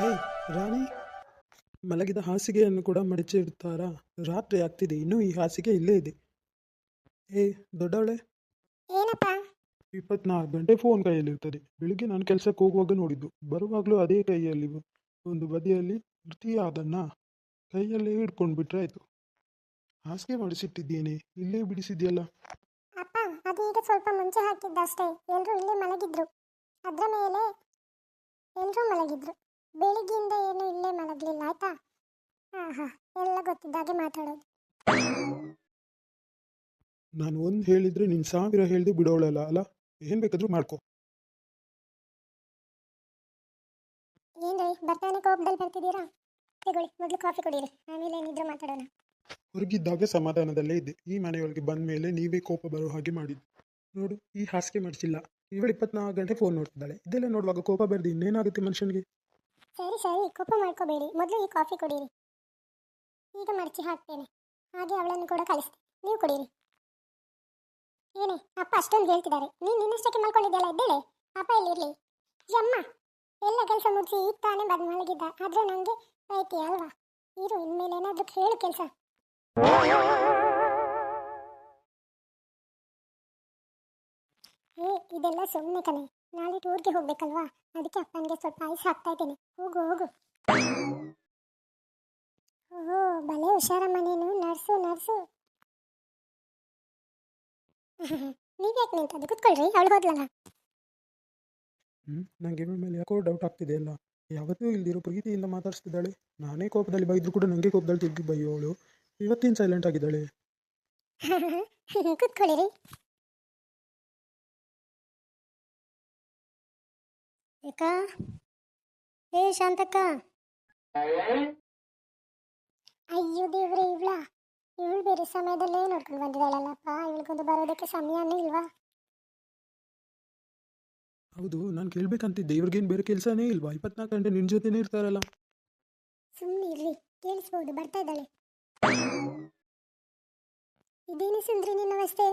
ಏಯ್ ರಾಣಿ, ಮಲಗಿದ ಹಾಸಿಗೆಯನ್ನು ಕೂಡ ಮಡಚಿಡ್ತಾರಾ? ರಾತ್ರಿ ಆಗ್ತಿದೆ, ಇನ್ನೂ ಈ ಹಾಸಿಗೆ ಇಲ್ಲೇ ಇದೆ. ಏಯ್ ದೊಡ್ಡವಳೆ, ಏನಪ್ಪ? 24 ಗಂಟೆ ಫೋನ್ ಕೈಯಲ್ಲಿರ್ತದೆ. ಬೆಳಿಗ್ಗೆ ನಾನು ಕೆಲಸಕ್ಕೆ ಹೋಗುವಾಗ ನೋಡಿದ್ದು, ಬರುವಾಗಲೂ ಅದೇ ಕೈಯಲ್ಲಿ ಒಂದು ಬದಿಯಲ್ಲಿ ಇರ್ತೀಯ, ಅದನ್ನ ಕೈಯಲ್ಲೇ ಹಿಡ್ಕೊಂಡು ಬಿಟ್ರೆ ಆಯ್ತು. ಹಾಸಿಗೆ ಮಡಿಸಿಟ್ಟಿದ್ದೇನೆ, ಇಲ್ಲೇ ಬಿಡಿಸಿದ್ಯಲ್ಲ. ಅಪ್ಪ, ಅದೀಗ ಸ್ವಲ್ಪ ಮುಂಚೆ ಹಾಕಿದ್ದಷ್ಟೇ. ಎಲ್ಲರೂ ಇಲ್ಲೇ ಮಲಗಿದ್ರು. ಅದ್ರ ಮೇಲೆ ಎಲ್ಲರೂ ಮಲಗಿದ್ರು. ಬೆಳಿಗ್ಗೆಯಿಂದ ಏನು ಇಲ್ಲೇ ಮಲಗಲಿಲ್ಲ, ಆಯ್ತಾ? ಹಾ, ಎಲ್ಲ ಗೊತ್ತಿದ್ದಾಗೆ ಮಾತಾಡೋದು. ನಾನು ಒಂದು ಹೇಳಿದ್ರೆ ನೀನು 1000 ಹೇಳ್ದೆ ಬಿಡೋಳಲ್ಲ ಅಲ್ಲ. ಏನು ಬೇಕಾದ್ರೂ ಮಾಡ್ಕೊ. ಏನ್ರಿ, ಬರ್ತಾನೆ ಕೋಪದಲ್ಲಿ ಬರ್ತಿದ್ದೀರಾ? ತಗೊಳ್ಳಿ, ಮೊದಲು ಕಾಫಿ ಕುಡೀರಿ, ಆಮೇಲೆ ಏನಿದ್ರು ಮಾತಾಡೋಣ. ಹೊರಗಿದ್ದಾಗ ಸಮಾಧಾನದಲ್ಲೇ ಇದ್ದೆ, ಈ ಮನೆಯೊಳಗೆ ಬಂದ ಮೇಲೆ ನೀವೇ ಕೋಪ ಬರೋ ಹಾಗೆ ಮಾಡಿದ್ದು. ನೋಡು, ಈ ಹಾಸಿಗೆ ಮಡಿಸಿಲ್ಲ, ಇವಳು 24 ಗಂಟೆ ಫೋನ್ ನೋಡ್ತಿದ್ದಾಳೆ. ಇದೆಲ್ಲ ನೋಡುವಾಗ ಕೋಪ ಬರ್ದು ಇನ್ನೇನಾಗುತ್ತೆ ಮನುಷ್ಯನಿಗೆ? ಸರಿ ಸರಿ, ಕೋಪ ಮಾಡ್ಕೋಬೇಡಿ, ಮೊದಲು ಈ ಕಾಫಿ ಕುಡೀರಿ. ಈಗ ಮಡಚಿ ಹಾಕ್ತೇನೆ, ಹಾಗೆ ಅವಳನ್ನು ಕೂಡ ಕಳಿಸ್ತೀನಿ, ನೀವು ಕುಡೀರಿ. ಏನೇ ಅಪ್ಪ ಅಷ್ಟೊಂದು ಹೇಳ್ತಿದ್ದಾರೆ, ನೀನು ನಿನ್ನಷ್ಟಕ್ಕೆ ಮಲ್ಕೊಂಡಿದ್ದೆಲ್ಲ, ಎದ್ದೇಳೆ. ಅಪ್ಪ ಎಲ್ಲಿರಲಿ? ಯಮ್ಮ, ಎಲ್ಲ ಕೆಲಸ ಮುಗಿಸಿ ಈಗ ತಾನೇ ಬಂದು ಮಲಗಿದ್ದ, ಆದ್ರೆ ನನಗೆ ಬೈತಿ ಅಲ್ವಾ? ಇರು, ಇನ್ಮೇಲೆ ಏನಾದರೂ ಹೇಳು ಕೆಲಸ. ಇದೆಲ್ಲ ಸುಮ್ಮನೆ ಕಣೆ, ನಾಳೆ ಟೂರ್ಗೆ ಹೋಗ್ಬೇಕಲ್ವಾ, ಅದಕ್ಕೆ ಅಪ್ಪನಿಗೆ ಸ್ವಲ್ಪ ಐಸ್ ಹಾಕ್ತಾ ಇದ್ದೀನಿ. ಹೋಗು ಹೋಗು. ಓಹೋ, ಭಲೇ ಹುಷಾರಮ್ಮ ನೀನು, ನರ್ಸು ನರ್ಸು. ನೀವ್ಯಾಕೆ ನಿಂತದ್ದು? ಕುತ್ಕೊಳ್ರಿ, ಅವಳು ಹೋದ್ಲಲ್ಲ. ನನಗೆ ಇವಳ ಮೇಲೆ ಯಾಕೋ ಡೌಟ್ ಆಗ್ತಿದೆ ಅಲ್ಲ. ಯಾವತ್ತೂ ಇಲ್ದಿರೋ ಪ್ರೀತಿಯಿಂದ ಮಾತಾಡಿಸ್ತಿದ್ದಾಳೆ. ನಾನೇ ಕೋಪದಲ್ಲಿ ಬೈದ್ರು ಕೂಡ ನನಗೆ ಕೋಪದಲ್ಲಿ ತಿರುಗಿ ಬೈಯೋಳು. ಇವತ್ತೇನು ಸೈಲೆಂಟ್ ಆಗಿದ್ದಾಳೆ? ಕುತ್ಕೊಳ್ಳಿರಿ. ಏಕ, ಏ ಶಾಂತಕ್ಕ. ಅಯ್ಯೋ ದೇವ್ರೆ, ಇವಳು ಬೇರೆ ಸಮಯದಲ್ಲೇ ನೋಡ್ಕೊಂಡು ಬಂದಿದ್ದಾಳಲ್ಲಪ್ಪ. ಇವಳಿಗೊಂದು ಬರೋದಕ್ಕೆ ಸಮಯನೇ ಇಲ್ವಾ? ಹೌದು, ನಾನು ಕೇಳ್ಬೇಕಂತಿದ್ದೆ, ಇವ್ರಿಗೇನು ಬೇರೆ ಕೆಲಸನೇ ಇಲ್ವಾ? 24 ಗಂಟೆ ನಿನ್ನ ಜೊತೆನೇ ಇರ್ತಾರಲ್ಲ. ಸುಮ್ಮನೆ ಇರ್ಲಿ, ಕೇಳಿಸ್ಬೋದು, ಬರ್ತಾ ಇದ್ದಾಳೆ. ಇದೇನು ಸುಂದ್ರಿ ನಿನ್ನ ಅವಸ್ಥೆ?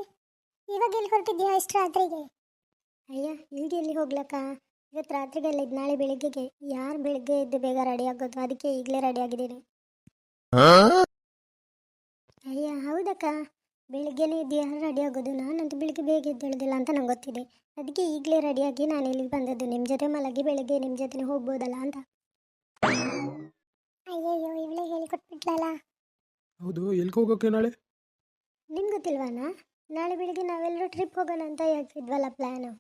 ಇವಾಗ ಎಲ್ಲಿ ಹೊರಟಿದ್ಯಾ ಇಷ್ಟು ರಾತ್ರಿಗೆ? ಅಯ್ಯ, ಈಗ ಎಲ್ಲಿ ಹೋಗ್ಲಕ್ಕ, ಇವತ್ತು ರಾತ್ರಿಗೆಲ್ಲ ಇದ್ದು ನಾಳೆ ಬೆಳಿಗ್ಗೆಗೆ. ಯಾರು ಬೆಳಿಗ್ಗೆ ಎದ್ದು ಬೇಗ ರೆಡಿ ಆಗೋದು, ಅದಕ್ಕೆ ಈಗಲೇ ರೆಡಿ ಆಗಿದ್ದೀನಿ. ಅಯ್ಯ ಹೌದಕ್ಕ, ಬೆಳಿಗ್ಗೆನೇ ಎದ್ದು ಯಾರು ರೆಡಿ ಆಗೋದು? ನಾನಂತೂ ಬೆಳಿಗ್ಗೆ ಬೇಗ ಎದ್ದೇಳೋದಿಲ್ಲ ಅಂತ ನಂಗೆ ಗೊತ್ತಿದೆ. ಅದಕ್ಕೆ ಈಗಲೇ ರೆಡಿಯಾಗಿ ನಾನು ಇಲ್ಲಿಗೆ ಬಂದದ್ದು, ನಿಮ್ಮ ಜೊತೆ ಮಲಗಿ ಬೆಳಿಗ್ಗೆ ನಿಮ್ಮ ಜೊತೆ ಹೋಗ್ಬೋದಲ್ಲ ಅಂತ. ಅಯ್ಯಯ್ಯೋ, ಇವಳೇ ಹೇಳಿಕೊಟ್ಬಿಟ್ಲಲ್ಲ. ಹೌದು, ಎಲ್ಲಿಗೆ ಹೋಗೋಕೆ ನಾಳೆ? ನಿಮ್ಗೆ ಗೊತ್ತಿಲ್ವಾನ? ನಾಳೆ ಬೆಳಿಗ್ಗೆ ನಾವೆಲ್ಲರೂ ಟ್ರಿಪ್ ಹೋಗೋಣ ಅಂತ ಹೇಳ್ತಿದ್ವಲ್ಲ ಪ್ಲ್ಯಾನು.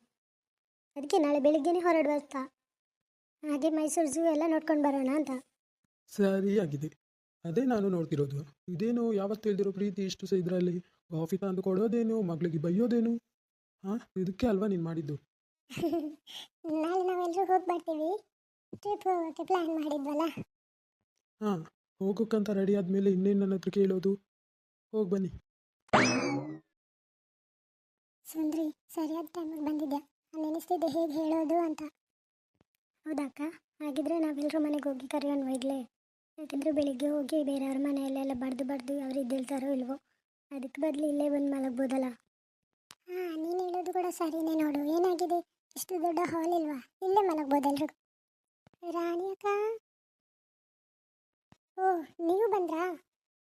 ಅದಕ್ಕೆ ನಾಳೆ ಬೆಳಿಗ್ಗೆನೇ ಹೊರಡುವಂತ, ಹಾಗೆ ಮೈಸೂರು ಝೂ ಎಲ್ಲ ನೋಡ್ಕೊಂಡು ಬರೋಣ ಅಂತ. ಸರಿಯಾಗಿದೆ, ಅದೇ ನಾನು ನೋಡ್ತಿರೋದು. ಇದೇನು ಯಾವತ್ತು ಹೇಳ್ದಿರೋ ಪ್ರೀತಿ ಇಷ್ಟು ಇದರಲ್ಲಿ ಕಾಫಿ ತಂದು ಕೊಡೋದೇನು, ಮಗಳಿಗೆ ಬೈಯೋದೇನು? ಹಾಂ, ಇದಕ್ಕೆ ಅಲ್ವಾ ನೀನು ಮಾಡಿದ್ದು? ನಾಳೆ ನಾವೆಲ್ಲರೂ ಹೋಗಿ ಬರ್ತೀವಿ, ಟ್ರಿಪ್ ಹೋಗೋಕ್ಕೆ ಪ್ಲ್ಯಾನ್ ಮಾಡಿದ್ವಲ್ಲ. ಹಾಂ, ಹೋಗೋಕ್ಕಂತ ರೆಡಿ ಆದಮೇಲೆ ಇನ್ನೇನು ನನ್ನ ಹತ್ರ ಕೇಳೋದು? ಹೋಗಿ ಬನ್ನಿ. ಸುಂದ್ರಿ, ಸರಿಯಾದ ಟೈಮಿಗೆ ಬಂದಿದ್ಯಾ. ನೆನೆಸ್ತಿದ್ದೆ ಹೇಗೆ ಹೇಳೋದು ಅಂತ. ಹೌದಾಕ್ಕ? ಹಾಗಿದ್ರೆ ನಾವೆಲ್ಲರೂ ಮನೆಗೆ ಹೋಗಿ ಕರೆಯೋಣ ಈಗಲೇ. ಯಾಕೆಂದರೆ ಬೆಳಿಗ್ಗೆ ಹೋಗಿ ಬೇರೆಯವ್ರ ಮನೆಯಲ್ಲೆಲ್ಲ ಬಡ್ದು ಅವ್ರು ಇದ್ದೇಳ್ತಾರೋ ಇಲ್ವೋ, ಅದಕ್ಕೆ ಬದಲು ಇಲ್ಲೇ ಬಂದು ಮಲಗ್ಬೋದಲ್ಲ. ಹಾಂ, ನೀನು ಹೇಳೋದು ಕೂಡ ಸರಿನೇ. ನೋಡು, ಏನಾಗಿದೆ, ಇಷ್ಟು ದೊಡ್ಡ ಹಾಲ್ ಇಲ್ವಾ, ಇಲ್ಲೇ ಮಲಗ್ಬೋದಲ್ರು. ರಾಣಿ ಅಕ್ಕ, ಓ ನೀವು ಬಂದ್ರಾ?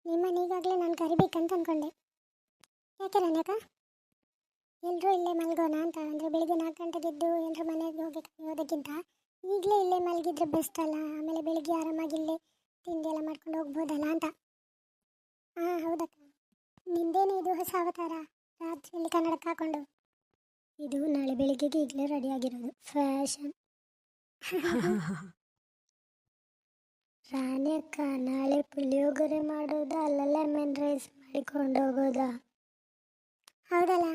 ನಿಮ್ಮನ್ನ ಈಗಾಗಲೇ ನಾನು ಕರಿಬೇಕಂತ ಅಂದ್ಕೊಂಡೆ. ಯಾಕೆ ರಾಣಿ ಅಕ್ಕ? ಎಲ್ಲರೂ ಇಲ್ಲೇ ಮಲಗೋಣ ಅಂತ. ಅಂದರೆ ಬೆಳಿಗ್ಗೆ 4 ಗಂಟೆಗೆ ಎದ್ದು ಎಲ್ಲರೂ ಮನೆಗೆ ಹೋಗಿ ಕರೆಯೋದಕ್ಕಿಂತ ಈಗಲೇ ಇಲ್ಲೇ ಮಲಗಿದ್ರೆ ಬೆಸ್ಟ್ ಅಲ್ಲ. ಆಮೇಲೆ ಬೆಳಿಗ್ಗೆ ಆರಾಮಾಗಿ ಇಲ್ಲೇ ತಿಂಡಿ ಎಲ್ಲ ಮಾಡ್ಕೊಂಡು ಹೋಗ್ಬೋದಲ್ಲ ಅಂತ. ಹಾಂ ಹೌದಕ್ಕ. ನಿಂದೇನು ಇದು ಹೊಸ ಅವತಾರ, ರಾತ್ರಿಯಲ್ಲಿ ಕನ್ನಡಕ್ಕೆ ಹಾಕೊಂಡು? ಇದು ನಾಳೆ ಬೆಳಿಗ್ಗೆಗೆ ಈಗಲೇ ರೆಡಿಯಾಗಿರೋದು, ಫ್ಯಾಷನ್. ರಾಣಿ ಅಕ್ಕ, ನಾಳೆ ಪುಳಿಯೋಗರೆ ಮಾಡೋದಾ ಅಲ್ಲ ಲೆಮನ್ ರೈಸ್ ಮಾಡಿಕೊಂಡು ಹೋಗೋದಾ? ಹೌದಲ್ಲ,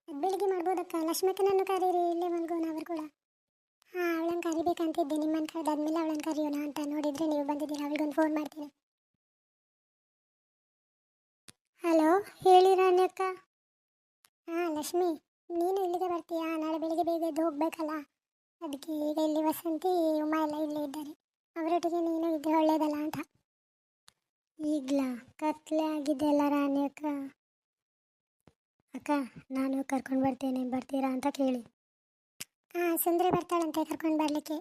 ಅದು ಬೆಳಿಗ್ಗೆ ಮಾಡ್ಬೋದಕ್ಕ. ಲಕ್ಷ್ಮಕ್ಕನನ್ನು ಕರೀರಿ, ಇಲ್ಲೇ ಮಲ್ಗೋಣ ಅವರು ಕೂಡ. ಹಾಂ, ಅವಳನ್ನು ಕರಿಬೇಕಂತಿದ್ದೆ. ನಿಮ್ಮನ್ನು ಕರೆದಾದ್ಮೇಲೆ ಅವಳನ್ನು ಕರೆಯೋಣ ಅಂತ. ನೋಡಿದರೆ ನೀವು ಬಂದಿದ್ದೀರಾ, ಅವಳಿಗೊಂದು ಫೋನ್ ಮಾಡ್ತೀನಿ. ಹಲೋ, ಹೇಳಿ ರಾಣಿ ಅಕ್ಕ. ಹಾಂ ಲಕ್ಷ್ಮಿ, ನೀನು ಇಲ್ಲಿಗೆ ಬರ್ತೀಯಾ? ನಾಳೆ ಬೆಳಿಗ್ಗೆ ಬೇಗ ಎದ್ದು ಹೋಗ್ಬೇಕಲ್ಲ, ಅದಕ್ಕೆ ಈಗ ಇಲ್ಲಿ ವಸಂತಿ ಉಮಾ ಎಲ್ಲ ಇಲ್ಲೇ ಇದ್ದಾರೆ, ಅವರೊಟ್ಟಿಗೆ ನೀನು ಇದ್ರೆ ಒಳ್ಳೇದಲ್ಲ ಅಂತ. ಈಗಲಾ? ಕತ್ಲೆ ಆಗಿದೆ ಅಲ್ಲ ರಾಣಿ ಅಕ್ಕ. ಅಕ್ಕ, ನಾನು ಕರ್ಕೊಂಡು ಬರ್ತೇನೆ, ಬರ್ತೀರಾ ಅಂತ ಕೇಳಿ. ಹಾಂ, ಸುಂದರಿ ಬರ್ತಾಳಂತೆ ಕರ್ಕೊಂಡು ಬರಲಿಕ್ಕೆ.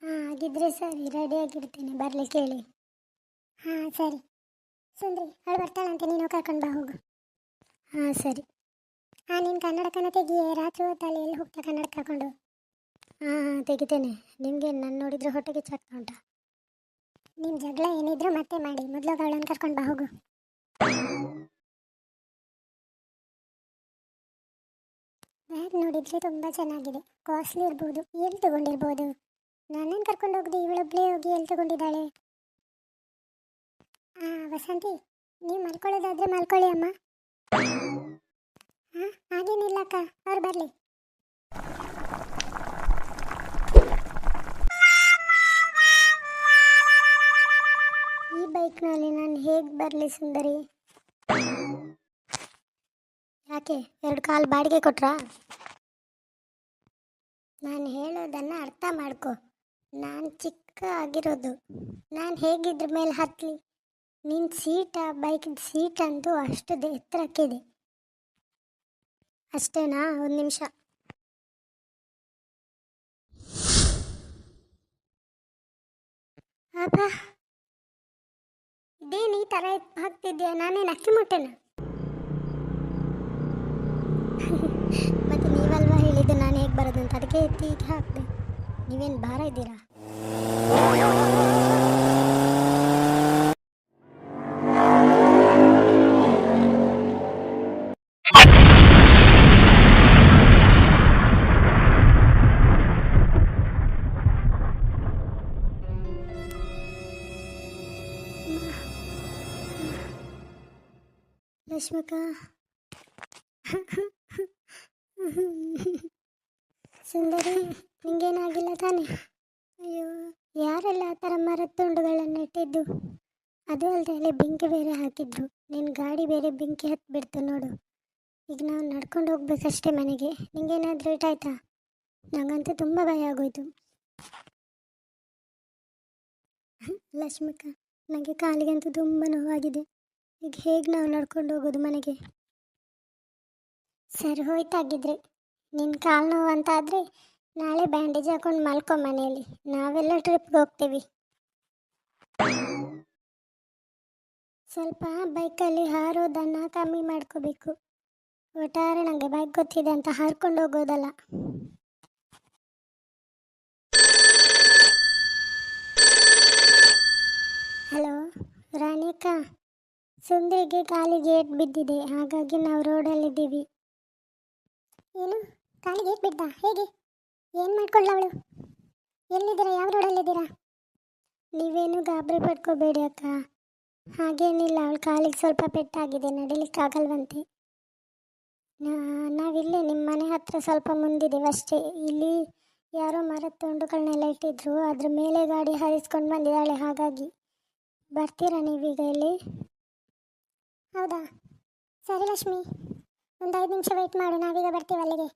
ಹಾಂ ಹಾಗಿದ್ರೆ ಸರಿ, ರೆಡಿಯಾಗಿರ್ತೀನಿ, ಬರಲಿಕ್ಕೆ ಹೇಳಿ. ಹಾಂ ಸರಿ. ಸುಂದ್ರಿ ಅವಳು ಬರ್ತಾಳಂತೆ, ನೀನು ಕರ್ಕೊಂಡು ಬಾ, ಹೋಗು. ಹಾಂ ಸರಿ. ಹಾಂ ನೀನು ಕನ್ನಡಕನ ತೆಗಿಯೇ, ರಾತ್ರಿ ಹೊತ್ತಲ್ಲಿ ಎಲ್ಲಿ ಹೋಗ್ತಾ ಕನ್ನಡ ಹಾಕೊಂಡು. ಹಾಂ ಹಾಂ ತೆಗಿತೇನೆ. ನಿಮಗೆ ನಾನು ನೋಡಿದ್ರೆ ಹೊಟ್ಟೆಗೆ ಚಟ್ಟ ಉಂಟಾ? ನಿಮ್ಮ ಜಗಳ ಏನಿದ್ರು ಮತ್ತೆ ಮಾಡಿ, ಮೊದಲು ಅವಳನ್ನು ಕರ್ಕೊಂಡು ಬಾ, ಹೋಗು. ಬ್ಯಾಗ್ ನೋಡಿದರೆ ತುಂಬ ಚೆನ್ನಾಗಿದೆ, ಕಾಸ್ಟ್ಲಿ ಇರ್ಬೋದು. ಎಲ್ಲಿ ತಗೊಂಡಿರ್ಬೋದು? ನನ್ನನ್ನು ಕರ್ಕೊಂಡು ಹೋಗದೆ ಇವಳೊಬ್ಬಳೇ ಹೋಗಿ ಎಲ್ಲಿ ತಗೊಂಡಿದ್ದಾಳೆ? ಹಾಂ ವಸಂತಿ, ನೀವು ಮಲ್ಕೊಳ್ಳೋದಾದರೆ ಮಲ್ಕೊಳ್ಳಿ ಅಮ್ಮ. ಹಾಂ ಹಾಗೇನಿಲ್ಲ ಅಕ್ಕ, ಅವ್ರು ಬರಲಿ. ಈ ಬೈಕ್ನಲ್ಲಿ ನಾನು ಹೇಗೆ ಬರಲಿ ಸುಂದರಿ? ಯಾಕೆ 2 ಕಾಲು ಬಾಡಿಗೆ ಕೊಟ್ರಾ? ನಾನು ಹೇಳೋದನ್ನು ಅರ್ಥ ಮಾಡ್ಕೊ. ನಾನು ಚಿಕ್ಕ ಆಗಿರೋದು, ನಾನು ಹೇಗಿದ್ರ ಮೇಲೆ ಹತ್ತಲಿ? ನಿನ್ನ ಬೈಕಿನ ಸೀಟ್ ಅಂತೂ ಅಷ್ಟು ಎತ್ತರಕ್ಕಿದೆ. ಅಷ್ಟೇನಾ? ಒಂದು ನಿಮಿಷ. ಅಬ್ಬಾ, ಇದೇನು ಈ ಥರ ಹಾಕ್ತಿದ್ಯಾ? ನಾನೇನು ಅಕ್ಕಿ ಮುಟ್ಟೆನ? ಮತ್ತು ನೀವಲ್ವಾ ಹೇಳಿದ್ದು ನಾನು ಹೇಗೆ ಬರೋದು ಅಂತ, ಅದಕ್ಕೆ ಎತ್ತಿ ಈಗ ಹಾಕ್ದೆ. ನೀವೇನು ಭಾರ ಇದ್ದೀರಾ? ಲಕ್ಷ್ಮಕ್ಕ, ಸುಂದರಿ, ನಿಂಗೇನಾಗಿಲ್ಲ ತಾನೆ? ಅಯ್ಯೋ, ಯಾರೆಲ್ಲ ಆ ಥರ ಮರದ ತುಂಡುಗಳನ್ನು ಇಟ್ಟಿದ್ದು? ಅದು ಅಲ್ಲದೆ ಅಲ್ಲಿ ಬೆಂಕಿ ಬೇರೆ ಹಾಕಿದ್ರು. ನಿನ್ನ ಗಾಡಿ ಬೇರೆ ಬೆಂಕಿ ಹತ್ತಿಬಿಡ್ತು ನೋಡು. ಈಗ ನಾವು ನಡ್ಕೊಂಡು ಹೋಗ್ಬೇಕಷ್ಟೇ ಮನೆಗೆ. ನಿಂಗೇನಾದರೂ ಇಟ್ಟಾಯ್ತಾ? ನನಗಂತೂ ತುಂಬ ಭಯ ಆಗೋಯ್ತು. ಲಕ್ಷ್ಮಕ್ಕ, ನನಗೆ ಕಾಲಿಗಂತೂ ತುಂಬ ನೋವಾಗಿದೆ. ಈಗ ಹೇಗೆ ನಾವು ನಡ್ಕೊಂಡು ಹೋಗೋದು ಮನೆಗೆ? ಸರಿ ಹೋಯ್ತಾಗಿದ್ರೆ, ನಿನ್ನ ಕಾಲು ನೋವು ಅಂತ ಆದರೆ ನಾಳೆ ಬ್ಯಾಂಡೇಜ್ ಹಾಕೊಂಡು ಮಲ್ಕೊ ಮನೆಯಲ್ಲಿ. ನಾವೆಲ್ಲ ಟ್ರಿಪ್ಗೆ ಹೋಗ್ತೀವಿ. ಸ್ವಲ್ಪ ಬೈಕಲ್ಲಿ ಹಾರೋದನ್ನು ಕಮ್ಮಿ ಮಾಡ್ಕೋಬೇಕು. ಒಟ್ಟಾರೆ ನನಗೆ ಬೈಕ್ ಗೊತ್ತಿದೆ ಅಂತ ಹಾರ್ಕೊಂಡು ಹೋಗೋದಲ್ಲ. ಹಲೋ ರಾಣಿ ಅಕ್ಕ, ಸುಂದರಿಗೆ ಕಾಲಿಗೆ ಏಟ್ ಬಿದ್ದಿದೆ, ಹಾಗಾಗಿ ನಾವು ರೋಡಲ್ಲಿದ್ದೀವಿ. ಏನು ಕಾಲಿಗೆ ಏಟ್ ಬಿದ್ದ? ಹೇಗೆ? ಏನು ಮಾಡ್ಕೊಳ್ಳ ಅವಳು? ಎಲ್ಲಿದ್ದೀರಾ? ಯಾವ ರೋಡಲ್ಲಿದ್ದೀರಾ? ನೀವೇನು ಗಾಬರಿ ಪಡ್ಕೋಬೇಡಿ ಅಕ್ಕ, ಹಾಗೇನಿಲ್ಲ. ಅವಳು ಕಾಲಿಗೆ ಸ್ವಲ್ಪ ಪೆಟ್ಟಾಗಿದೆ, ನಡಿಲಿಕ್ಕಾಗಲ್ವಂತೆ. ನಾವಿಲ್ಲೇ ನಿಮ್ಮ ಮನೆ ಹತ್ರ ಸ್ವಲ್ಪ ಮುಂದಿದ್ದೇವೆ ಅಷ್ಟೇ. ಇಲ್ಲಿ ಯಾರೋ ಮರದ ತುಂಡುಗಳನ್ನೆಲ್ಲ ಇಟ್ಟಿದ್ರು, ಅದ್ರ ಮೇಲೆ ಗಾಡಿ ಹಾರಿಸ್ಕೊಂಡು ಬಂದಿದ್ದಾಳೆ. ಹಾಗಾಗಿ ಬರ್ತೀರಾ ನೀವೀಗ ಇಲ್ಲಿ? ಹೌದಾ, ಸರಿ ಲಕ್ಷ್ಮಿ, ಒಂದು 5 ನಿಮಿಷ ವೆಯ್ಟ್ ಮಾಡು, ನಾವೀಗ ಬರ್ತೀವಿ ಅಲ್ಲಿಗೆ.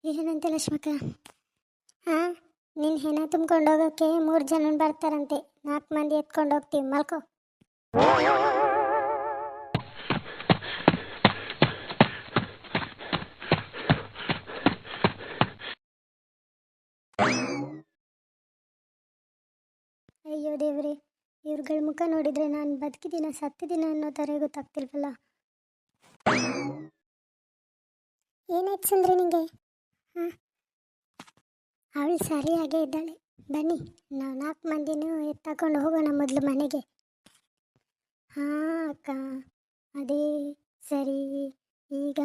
ಏನಂತೆ ಲಕ್ಷ್ಮಕ್ಕ? ಹಾಂ, ನಿನ್ನ ಹೆಣ ತುಂಬ್ಕೊಂಡು ಹೋಗೋಕ್ಕೆ 3 ಜನ ಬರ್ತಾರಂತೆ. 4 ಮಂದಿ ಎತ್ಕೊಂಡು ಹೋಗ್ತೀವಿ, ಮಲ್ಕೋ. ಅಯ್ಯೋ ದೇವ್ರೆ, ಇವ್ರುಗಳ ಮುಖ ನೋಡಿದರೆ ನಾನು ಬದುಕಿದ್ದೀನ ಸತ್ತಿದ್ದೀನ ಅನ್ನೋ ಥರ ಗೊತ್ತಾಗ್ತಿಲ್ವಲ್ಲ. ಏನಾಯ್ತು ಸುಂದ್ರಿ ನಿಂಗೆ? ಹಾಂ, ಅವಳು ಸರಿಯಾಗೇ ಇದ್ದಾಳೆ. ಬನ್ನಿ, ನಾವು 4 ಮಂದಿನೂ ಎತ್ತಾಕೊಂಡು ಹೋಗೋಣ ಮೊದಲು ಮನೆಗೆ. ಹಾಂ ಅಕ್ಕ, ಅದೇ ಸರಿ. ಈಗ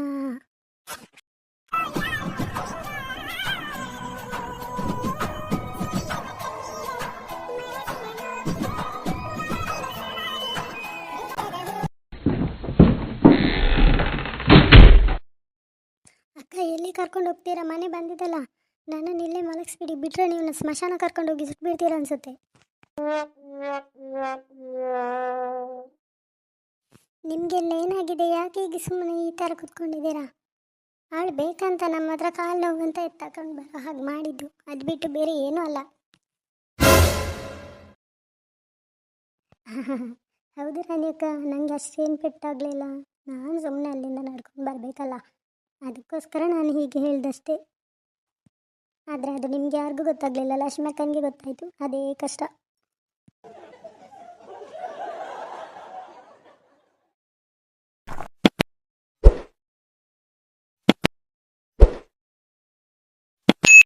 ಅಕ್ಕ, ಎಲ್ಲಿ ಕರ್ಕೊಂಡು ಹೋಗ್ತೀರಾ? ಮನೆ ಬಂದಿದ್ದಲ್ಲ, ನನ್ನನ್ನು ಇಲ್ಲೇ ಮಲಗಿಸ್ಬಿಡಿ. ಬಿಟ್ಟರೆ ನೀವು ಸ್ಮಶಾನ ಕರ್ಕೊಂಡು ಹೋಗಿ ಸುಟ್ಬಿಡ್ತೀರಾ ಅನ್ಸುತ್ತೆ. ನಿಮಗೆಲ್ಲ ಏನಾಗಿದೆ? ಯಾಕೆ ಈಗ ಸುಮ್ಮನೆ ಈ ಥರ ಕುತ್ಕೊಂಡಿದ್ದೀರಾ? ಅವಳು ಬೇಕಂತ ನಮ್ಮ ಹತ್ರ ಕಾಲು ನೋವು ಅಂತ ಎತ್ತಾಕೊಂಡು ಬರೋ ಹಾಗೆ ಮಾಡಿದ್ದು, ಅದು ಬಿಟ್ಟು ಬೇರೆ ಏನೂ ಅಲ್ಲ. ಹೌದು ರಾಣಿ ಅಕ್ಕ, ನನಗೆ ಅಷ್ಟೇನು ಪೆಟ್ಟಾಗಲಿಲ್ಲ. ನಾನು ಸುಮ್ಮನೆ ಅಲ್ಲಿಂದ ನಡ್ಕೊಂಡು ಬರಬೇಕಲ್ಲ, ಅದಕ್ಕೋಸ್ಕರ ನಾನು ಹೀಗೆ ಹೇಳ್ದಷ್ಟೇ. ಆದರೆ ಅದು ನಿಮಗೆ ಯಾರಿಗೂ ಗೊತ್ತಾಗಲಿಲ್ಲ, ಲಕ್ಷ್ಮಕ್ಕನಿಗೆ ಗೊತ್ತಾಯಿತು. ಅದೇ ಕಷ್ಟ.